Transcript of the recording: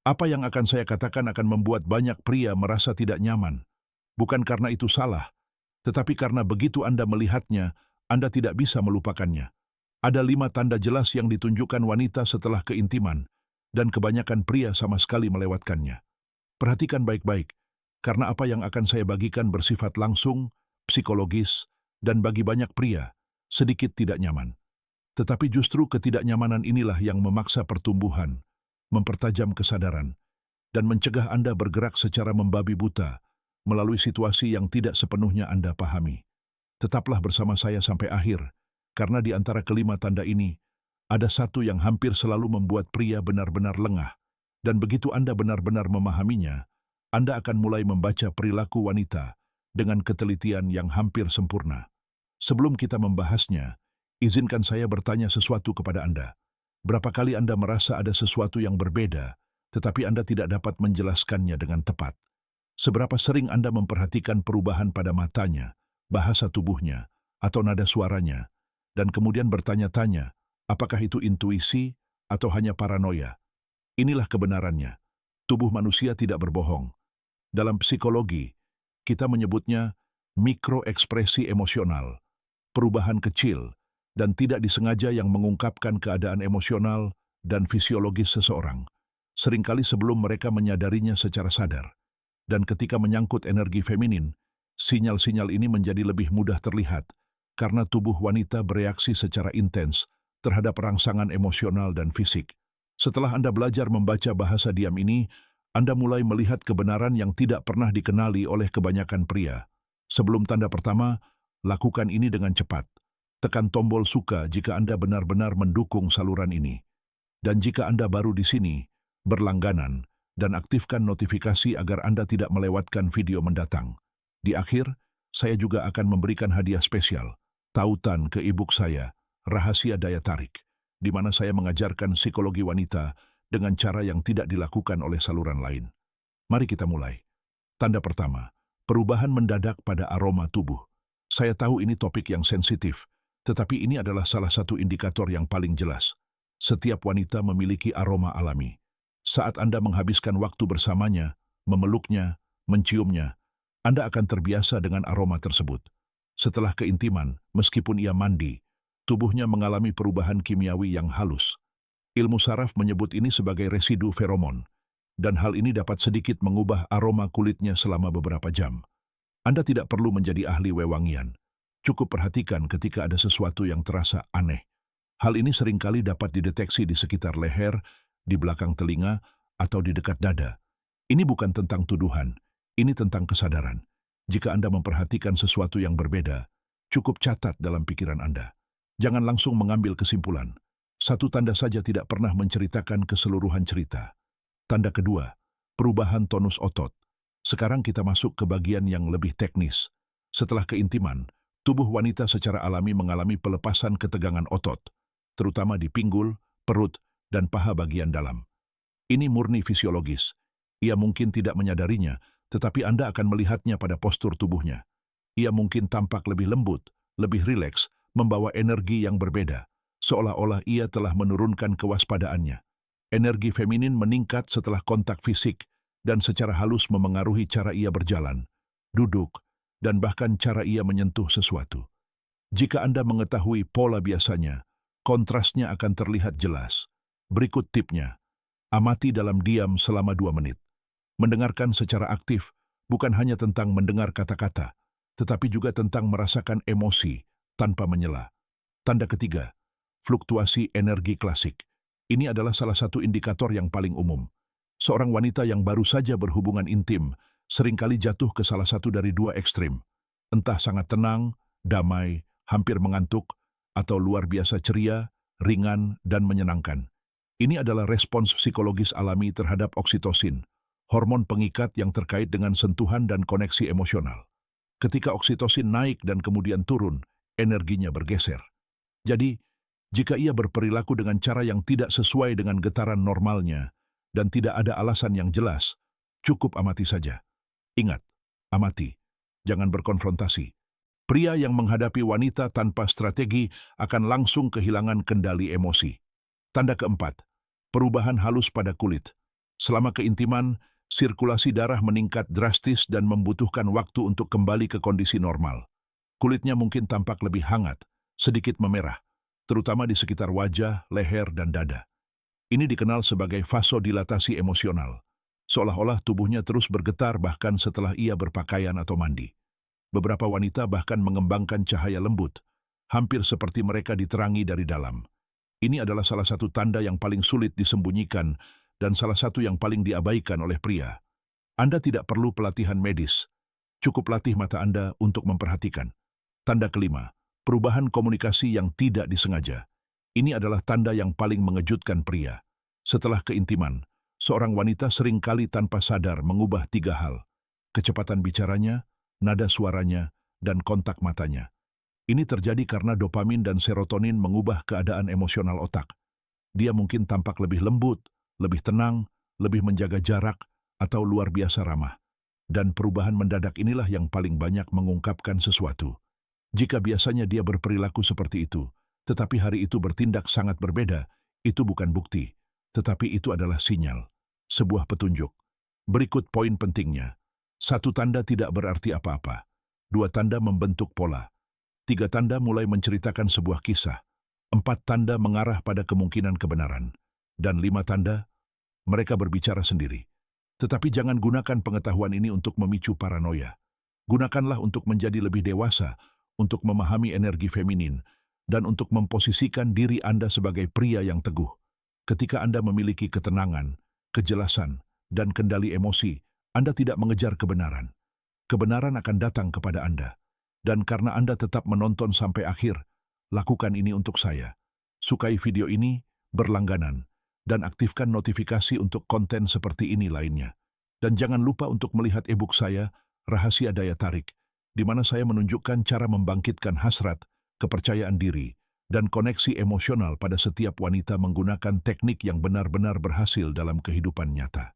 Apa yang akan saya katakan akan membuat banyak pria merasa tidak nyaman. Bukan karena itu salah, tetapi karena begitu Anda melihatnya, Anda tidak bisa melupakannya. Ada 5 tanda jelas yang ditunjukkan wanita setelah keintiman, dan kebanyakan pria sama sekali melewatkannya. Perhatikan baik-baik, karena apa yang akan saya bagikan bersifat langsung, psikologis, dan bagi banyak pria, sedikit tidak nyaman. Tetapi justru ketidaknyamanan inilah yang memaksa pertumbuhan, mempertajam kesadaran, dan mencegah Anda bergerak secara membabi buta melalui situasi yang tidak sepenuhnya Anda pahami. Tetaplah bersama saya sampai akhir, karena di antara kelima tanda ini, ada satu yang hampir selalu membuat pria benar-benar lengah, dan begitu Anda benar-benar memahaminya, Anda akan mulai membaca perilaku wanita dengan ketelitian yang hampir sempurna. Sebelum kita membahasnya, izinkan saya bertanya sesuatu kepada Anda. Berapa kali Anda merasa ada sesuatu yang berbeda, tetapi Anda tidak dapat menjelaskannya dengan tepat? Seberapa sering Anda memperhatikan perubahan pada matanya, bahasa tubuhnya, atau nada suaranya, dan kemudian bertanya-tanya, apakah itu intuisi atau hanya paranoia? Inilah kebenarannya. Tubuh manusia tidak berbohong. Dalam psikologi, kita menyebutnya mikroekspresi emosional, perubahan kecil, dan tidak disengaja yang mengungkapkan keadaan emosional dan fisiologis seseorang, seringkali sebelum mereka menyadarinya secara sadar. Dan ketika menyangkut energi feminin, sinyal-sinyal ini menjadi lebih mudah terlihat, karena tubuh wanita bereaksi secara intens terhadap rangsangan emosional dan fisik. Setelah Anda belajar membaca bahasa diam ini, Anda mulai melihat kebenaran yang tidak pernah dikenali oleh kebanyakan pria. Sebelum tanda pertama, lakukan ini dengan cepat. Tekan tombol suka jika Anda benar-benar mendukung saluran ini. Dan jika Anda baru di sini, berlangganan, dan aktifkan notifikasi agar Anda tidak melewatkan video mendatang. Di akhir, saya juga akan memberikan hadiah spesial, tautan ke e-book saya, Rahasia Daya Tarik, di mana saya mengajarkan psikologi wanita dengan cara yang tidak dilakukan oleh saluran lain. Mari kita mulai. Tanda pertama, perubahan mendadak pada aroma tubuh. Saya tahu ini topik yang sensitif, tetapi ini adalah salah satu indikator yang paling jelas. Setiap wanita memiliki aroma alami. Saat Anda menghabiskan waktu bersamanya, memeluknya, menciumnya, Anda akan terbiasa dengan aroma tersebut. Setelah keintiman, meskipun ia mandi, tubuhnya mengalami perubahan kimiawi yang halus. Ilmu saraf menyebut ini sebagai residu feromon, dan hal ini dapat sedikit mengubah aroma kulitnya selama beberapa jam. Anda tidak perlu menjadi ahli wewangian. Cukup perhatikan ketika ada sesuatu yang terasa aneh. Hal ini seringkali dapat dideteksi di sekitar leher, di belakang telinga, atau di dekat dada. Ini bukan tentang tuduhan, ini tentang kesadaran. Jika Anda memperhatikan sesuatu yang berbeda, cukup catat dalam pikiran Anda. Jangan langsung mengambil kesimpulan. Satu tanda saja tidak pernah menceritakan keseluruhan cerita. Tanda kedua, perubahan tonus otot. Sekarang kita masuk ke bagian yang lebih teknis. Setelah keintiman, tubuh wanita secara alami mengalami pelepasan ketegangan otot, terutama di pinggul, perut, dan paha bagian dalam. Ini murni fisiologis. Ia mungkin tidak menyadarinya, tetapi Anda akan melihatnya pada postur tubuhnya. Ia mungkin tampak lebih lembut, lebih rileks, membawa energi yang berbeda, seolah-olah ia telah menurunkan kewaspadaannya. Energi feminin meningkat setelah kontak fisik, dan secara halus memengaruhi cara ia berjalan, duduk, dan bahkan cara ia menyentuh sesuatu. Jika Anda mengetahui pola biasanya, kontrasnya akan terlihat jelas. Berikut tipnya. Amati dalam diam selama 2 menit. Mendengarkan secara aktif bukan hanya tentang mendengar kata-kata, tetapi juga tentang merasakan emosi tanpa menyela. Tanda ketiga, fluktuasi energi klasik. Ini adalah salah satu indikator yang paling umum. Seorang wanita yang baru saja berhubungan intim seringkali jatuh ke salah satu dari 2 ekstrim. Entah sangat tenang, damai, hampir mengantuk, atau luar biasa ceria, ringan, dan menyenangkan. Ini adalah respons psikologis alami terhadap oksitosin, hormon pengikat yang terkait dengan sentuhan dan koneksi emosional. Ketika oksitosin naik dan kemudian turun, energinya bergeser. Jadi, jika ia berperilaku dengan cara yang tidak sesuai dengan getaran normalnya dan tidak ada alasan yang jelas, cukup amati saja. Ingat, amati, jangan berkonfrontasi. Pria yang menghadapi wanita tanpa strategi akan langsung kehilangan kendali emosi. Tanda keempat, perubahan halus pada kulit. Selama keintiman, sirkulasi darah meningkat drastis dan membutuhkan waktu untuk kembali ke kondisi normal. Kulitnya mungkin tampak lebih hangat, sedikit memerah, terutama di sekitar wajah, leher, dan dada. Ini dikenal sebagai vasodilatasi emosional, seolah-olah tubuhnya terus bergetar bahkan setelah ia berpakaian atau mandi. Beberapa wanita bahkan mengembangkan cahaya lembut, hampir seperti mereka diterangi dari dalam. Ini adalah salah satu tanda yang paling sulit disembunyikan dan salah satu yang paling diabaikan oleh pria. Anda tidak perlu pelatihan medis, cukup latih mata Anda untuk memperhatikan. Tanda kelima, perubahan komunikasi yang tidak disengaja. Ini adalah tanda yang paling mengejutkan pria. Setelah keintiman, seorang wanita seringkali tanpa sadar mengubah 3 hal: kecepatan bicaranya, nada suaranya, dan kontak matanya. Ini terjadi karena dopamin dan serotonin mengubah keadaan emosional otak. Dia mungkin tampak lebih lembut, lebih tenang, lebih menjaga jarak, atau luar biasa ramah. Dan perubahan mendadak inilah yang paling banyak mengungkapkan sesuatu. Jika biasanya dia berperilaku seperti itu, tetapi hari itu bertindak sangat berbeda, itu bukan bukti, tetapi itu adalah sinyal, sebuah petunjuk. Berikut poin pentingnya. 1 tanda tidak berarti apa-apa. 2 tanda membentuk pola. 3 tanda mulai menceritakan sebuah kisah. 4 tanda mengarah pada kemungkinan kebenaran. Dan 5 tanda, mereka berbicara sendiri. Tetapi jangan gunakan pengetahuan ini untuk memicu paranoia. Gunakanlah untuk menjadi lebih dewasa, untuk memahami energi feminin, dan untuk memposisikan diri Anda sebagai pria yang teguh. Ketika Anda memiliki ketenangan, kejelasan, dan kendali emosi, Anda tidak mengejar kebenaran. Kebenaran akan datang kepada Anda. Dan karena Anda tetap menonton sampai akhir, lakukan ini untuk saya. Sukai video ini, berlangganan, dan aktifkan notifikasi untuk konten seperti ini lainnya. Dan jangan lupa untuk melihat e-book saya, Rahasia Daya Tarik, di mana saya menunjukkan cara membangkitkan hasrat, kepercayaan diri, dan koneksi emosional pada setiap wanita menggunakan teknik yang benar-benar berhasil dalam kehidupan nyata.